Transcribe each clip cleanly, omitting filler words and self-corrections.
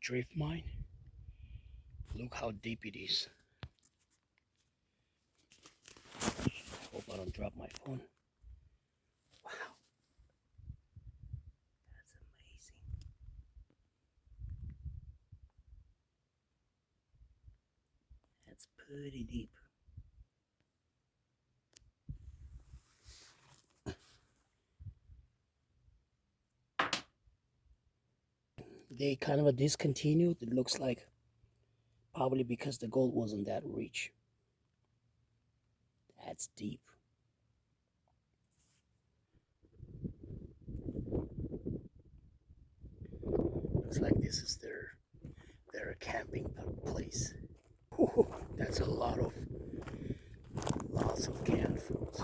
drift mine. Look how deep it is. Hope I don't drop my phone. Wow, that's amazing. That's pretty deep. They kind of discontinued. It looks like probably because the gold wasn't that rich. That's deep. Looks like this is their camping place. Ooh, that's a lots of canned foods.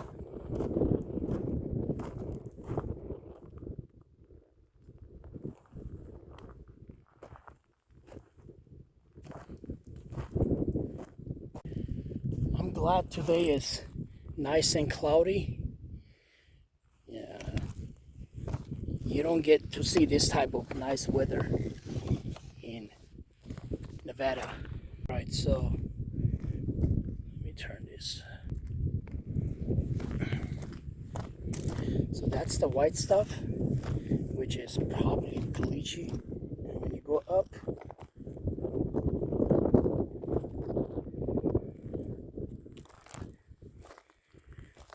I'm glad today is nice and cloudy. Yeah, you don't get to see this type of nice weather in Nevada. Right, so let me turn this. So that's the white stuff, which is probably caliche. And when you go up,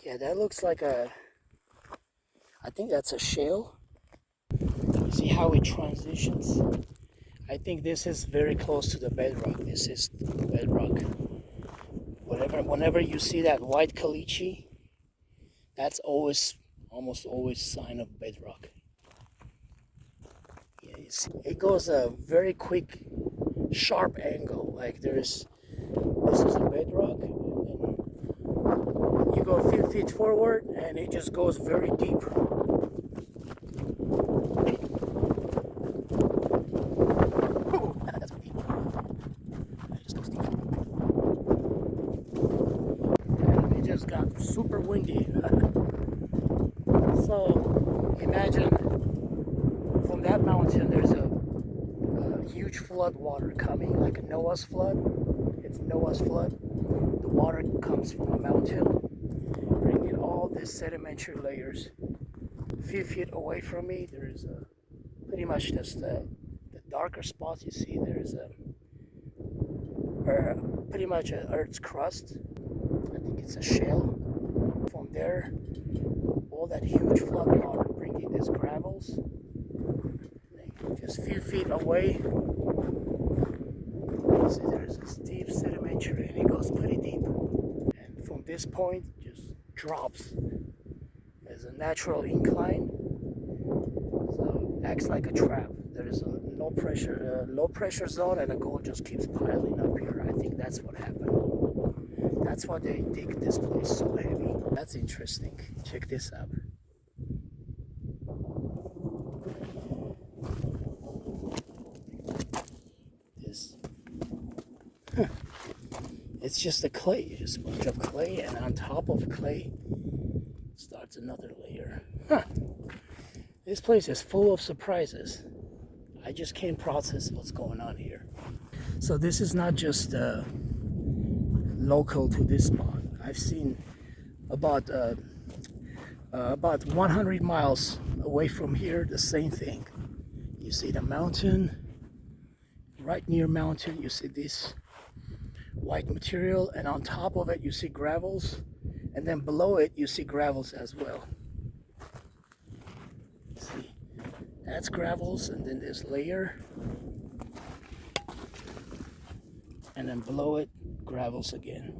yeah, that looks like I think that's a shale. See how it transitions? I think this is very close to the bedrock. This is the bedrock. Whenever you see that white caliche, that's almost always sign of bedrock. Yeah, you see, it goes a very quick, sharp angle. Like this is a bedrock, and then you go a few feet forward, and it just goes very deep. That's deep. It just goes deep. And it just got super windy. So imagine from that mountain there's a huge flood water coming, like a Noah's flood. It's Noah's flood. The water comes from a mountain, bringing all these sedimentary layers. A few feet away from me, there's pretty much just the darker spots you see. There's pretty much an Earth's crust. I think it's a shale. From there, all that huge flood water bringing these gravels. Just a few feet away, you see there's this deep sedimentary, and it goes pretty deep. And from this point, just drops. There's a natural incline, so it acts like a trap. There is a low pressure zone, and the gold just keeps piling up here. I think that's what happened. That's why they dig this place so heavy. That's interesting. Check this out. It's just a clay, just a bunch of clay, and on top of clay starts another layer. This place is full of surprises. I just can't process what's going on here. So this is not just local to this spot. I've seen about 100 miles away from here the same thing. You see the mountain, right near mountain you see this white material, and on top of it you see gravels, and then below it you see gravels as well. See, that's gravels, and then this layer, and then below it gravels again,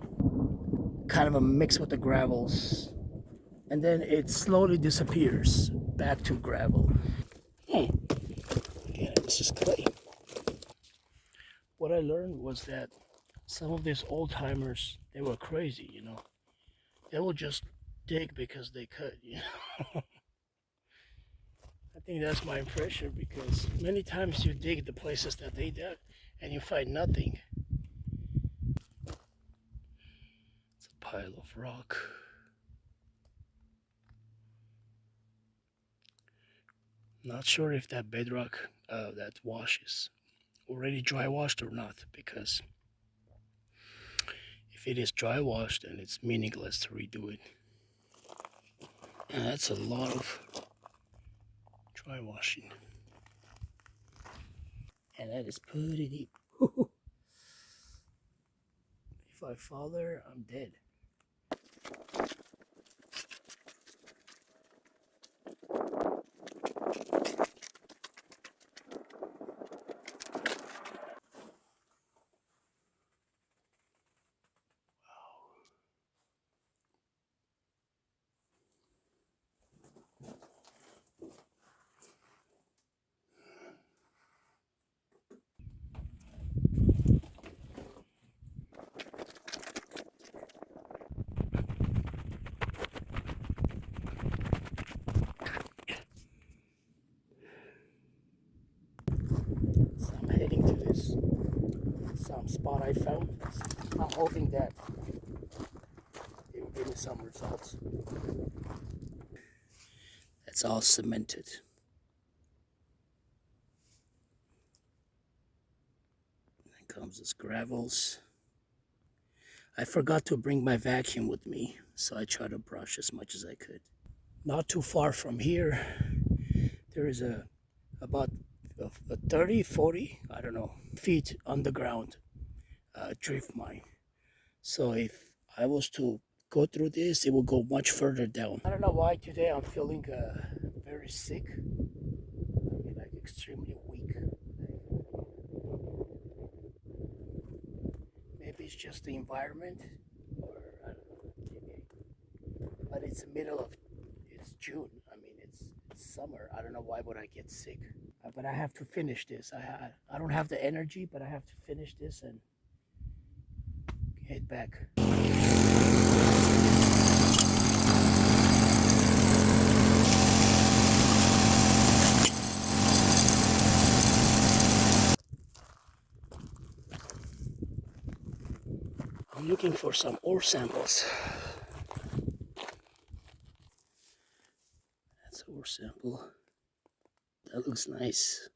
kind of a mix with the gravels, and then it slowly disappears back to gravel. Again, it's just clay. What I learned was that some of these old timers, they were crazy, you know. They will just dig because they could, you know. I think that's my impression, because many times you dig the places that they dug and you find nothing. It's a pile of rock. Not sure if that bedrock, that washes already dry washed or not, because if it is dry washed, then it's meaningless to redo it. And that's a lot of dry washing. And that is pretty deep. If I fall there, I'm dead. So I'm heading to this some spot I found. I'm hoping that it will give me some results. It's all cemented. Then comes this gravels. I forgot to bring my vacuum with me, so I try to brush as much as I could. Not too far from here, there is about a 30, 40, I don't know, feet underground drift mine. So if I was to go through this, it will go much further down. I don't know why today I'm feeling very sick. I mean, like extremely weak. Maybe it's just the environment, or I don't know. Maybe. But it's the middle of, it's June. I mean, it's summer. I don't know why would I get sick. But I have to finish this. I don't have the energy, but I have to finish this and head back. I'm looking for some ore samples. That's an ore sample. That looks nice.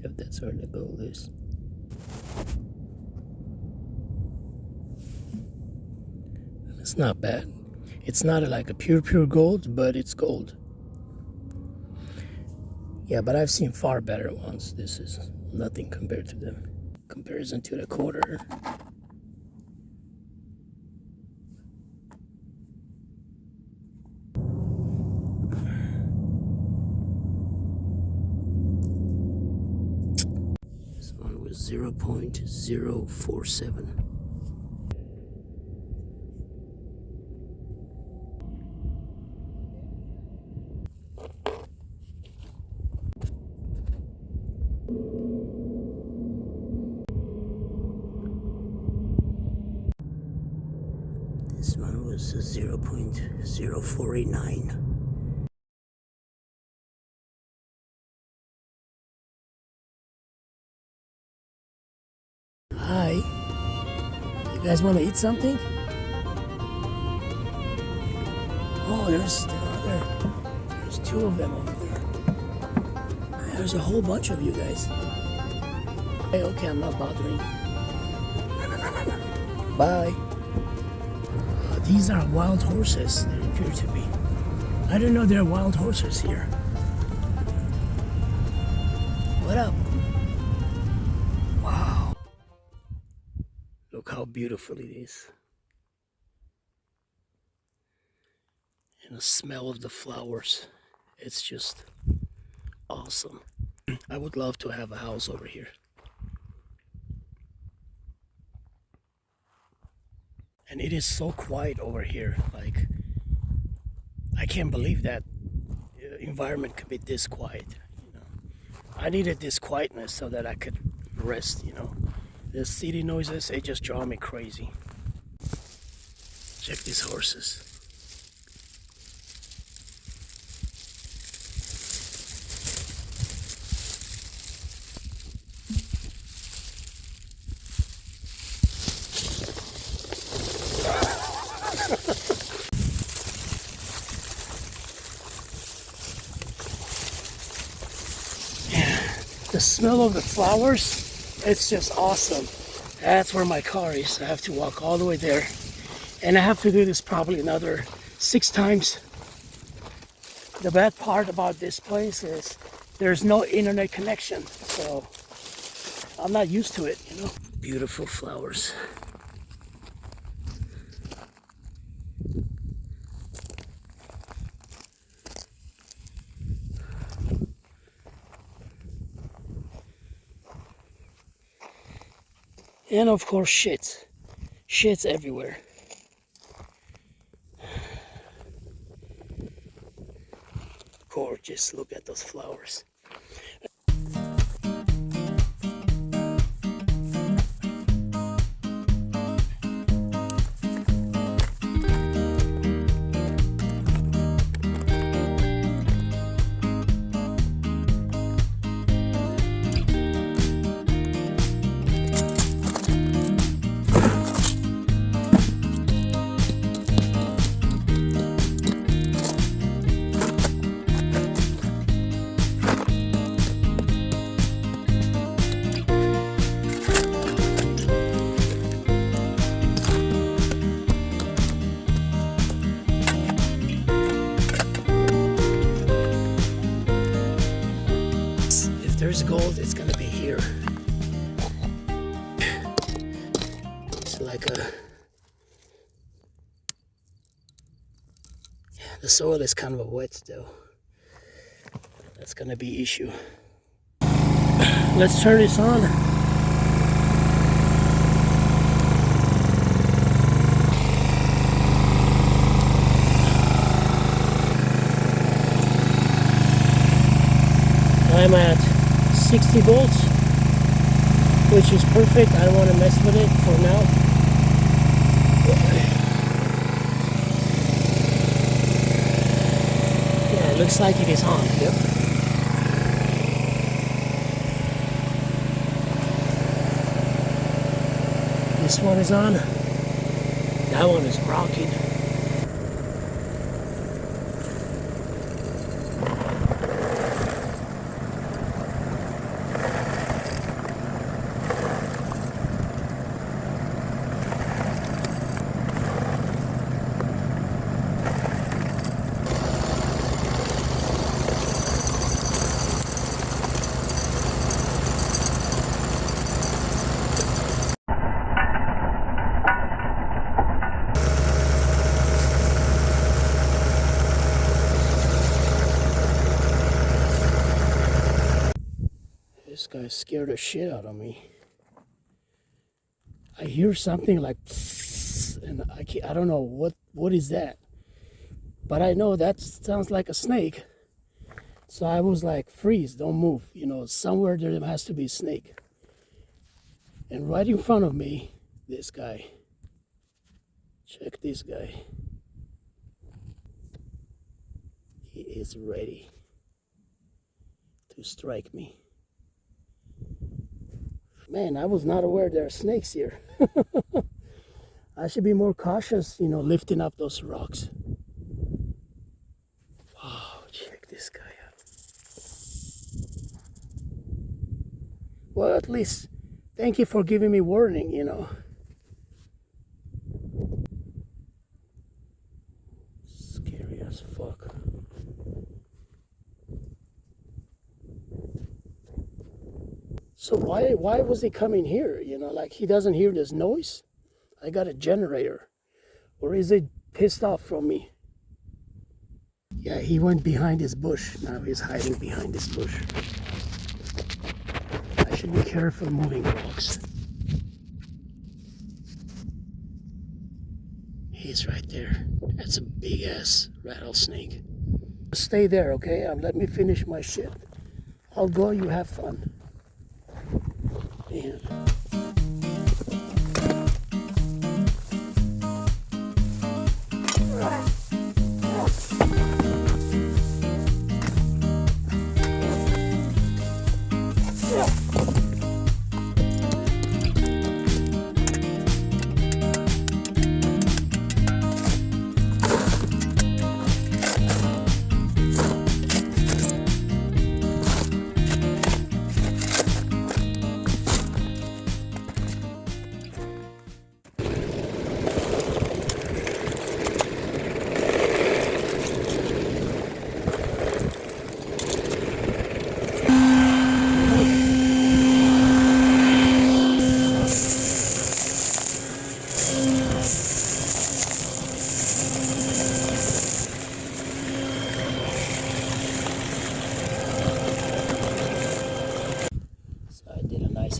If that's where the gold is. It's not bad. It's not like a pure gold, but it's gold. Yeah, but I've seen far better ones. This is nothing compared to them. Comparison to the quarter. This one was 0.047. This one was 0.0489. Hi, you guys want to eat something? Oh, there's two of them over there. There's a whole bunch of you guys. Hey, okay, I'm not bothering. Bye. These are wild horses, they appear to be. I didn't know there are wild horses here. What up? Wow. Look how beautiful it is. And the smell of the flowers. It's just awesome. I would love to have a house over here. And it is so quiet over here. Like, I can't believe that environment could be this quiet. You know, I needed this quietness so that I could rest. You know, the city noises, they just drive me crazy. Check these horses. The smell of the flowers, it's just awesome. That's where my car is. I have to walk all the way there. And I have to do this probably another 6 times. The bad part about this place is there's no internet connection. So I'm not used to it, you know. Beautiful flowers. And of course, shit. Shit's everywhere. Gorgeous. Look at those flowers. There's gold, it's gonna be here. It's like the soil is kind of wet still. That's gonna be issue. Let's turn this on. I'm at 60 volts, which is perfect. I don't want to mess with it for now. Yeah, it looks like it is on. Yep. This one is on. That one is rocking. This guy scared the shit out of me. I hear something like and I don't know what is that, but I know that sounds like a snake. So I was like, freeze, don't move. You know, somewhere there has to be a snake. And right in front of me, this guy Check this guy. He is ready to strike me. Man, I was not aware there are snakes here. I should be more cautious, you know, lifting up those rocks. Wow, check this guy out. Well, at least, thank you for giving me warning, you know. Scary as fuck. So why was he coming here? You know, like he doesn't hear this noise? I got a generator. Or is he pissed off from me? Yeah, he went behind his bush. Now he's hiding behind this bush. I should be careful moving rocks. He's right there. That's a big ass rattlesnake. Stay there, okay? Let me finish my shit. I'll go, you have fun. And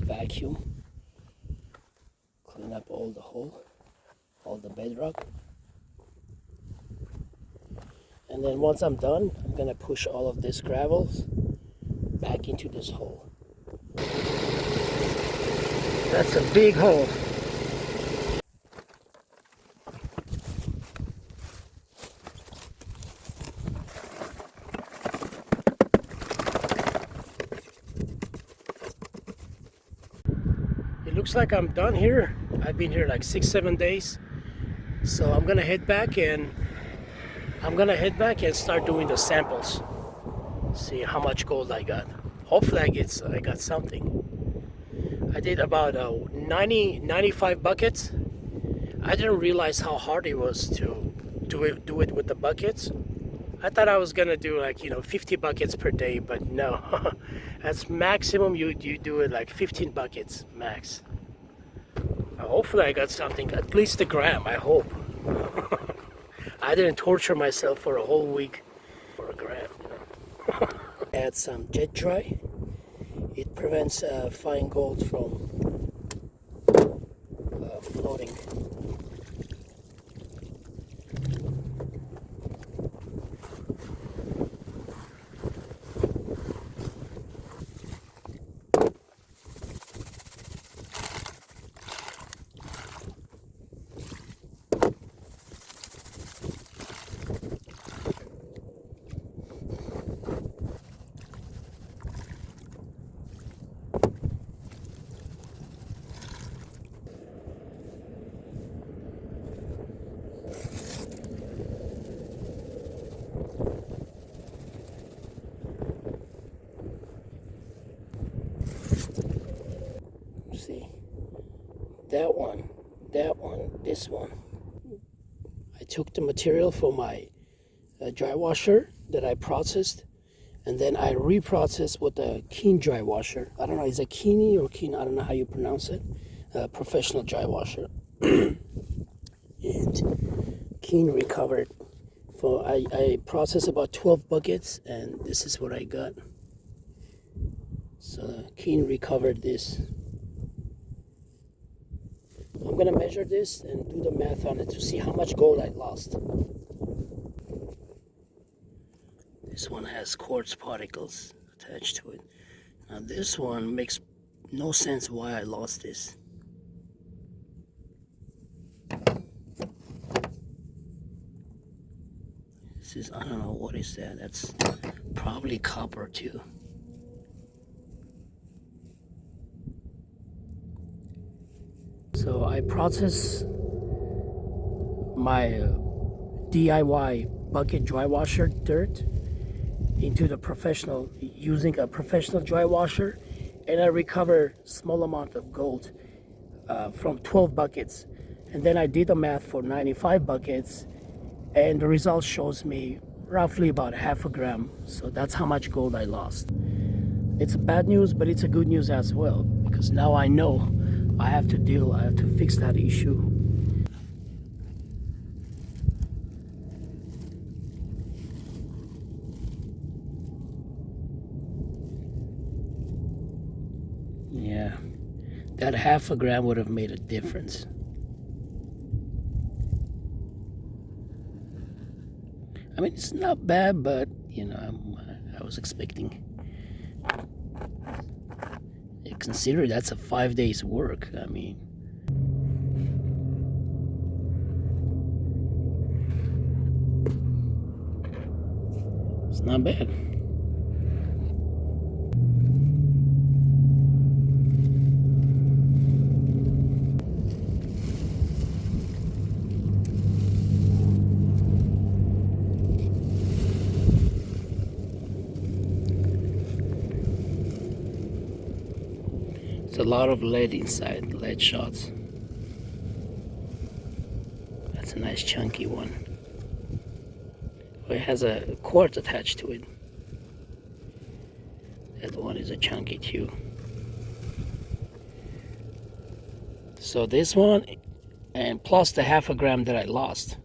vacuum, clean up all the bedrock, and then once I'm done, I'm gonna push all of this gravels back into this hole. That's a big hole. It looks like I'm done here. I've been here like 6-7 days. So I'm gonna head back and start doing the samples. See how much gold I got. Hopefully I got something. I did about 95 buckets. I didn't realize how hard it was to do it with the buckets. I thought I was gonna do like 50 buckets per day, but no. That's maximum. You do it like 15 buckets max. Hopefully I got something, at least a gram, I hope. I didn't torture myself for a whole week for a gram. Add some jet dry. It prevents fine gold from floating. See, that one, this one. I took the material from my drywasher that I processed, and then I reprocessed with a Keene drywasher. I don't know, is it Keene or Keene? I don't know how you pronounce it. Professional drywasher. And Keene recovered. I processed about 12 buckets, and this is what I got. So Keene recovered this. I'm gonna measure this and do the math on it to see how much gold I lost. This one has quartz particles attached to it. Now this one makes no sense why I lost this. This is, I don't know, what is that? That's probably copper too. So I process my DIY bucket dry washer dirt into the professional, using a professional dry washer, and I recover small amount of gold from 12 buckets. And then I did the math for 95 buckets, and the result shows me roughly about half a gram. So that's how much gold I lost. It's bad news, but it's a good news as well, because now I know I have to fix that issue. Yeah, that half a gram would have made a difference. I mean, it's not bad, but you know, I was expecting. Consider that's a 5 days work. I mean, it's not bad. It's a lot of lead inside, lead shots. That's a nice chunky one. Well, it has a quartz attached to it. That one is a chunky too. So this one, and plus the half a gram that I lost.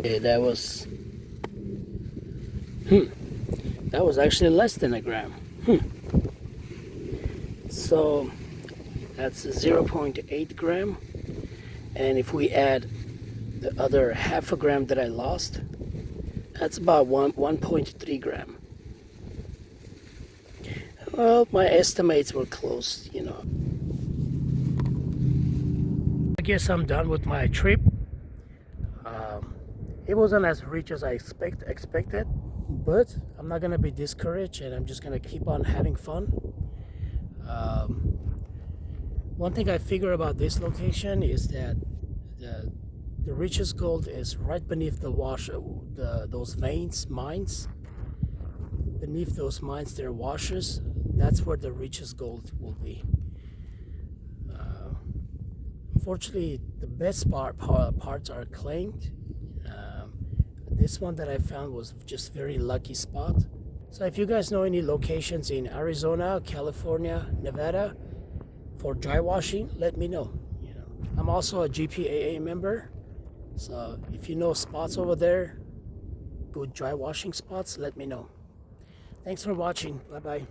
Yeah, that was actually less than a gram. So that's 0.8 gram, and if we add the other half a gram that I lost, that's about 1.3 gram. Well, my estimates were close, you know. I guess I'm done with my trip. It wasn't as rich as I expected, but I'm not gonna be discouraged, and I'm just gonna keep on having fun. One thing I figure about this location is that the richest gold is right beneath the those mines. Beneath those mines, there are washers. That's where the richest gold will be. Unfortunately, the best parts are claimed. This one that I found was just very lucky spot. So if you guys know any locations in Arizona, California, Nevada for dry washing, let me know. You know, I'm also a GPAA member, so if you know spots over there, good dry washing spots, let me know. Thanks for watching. Bye bye.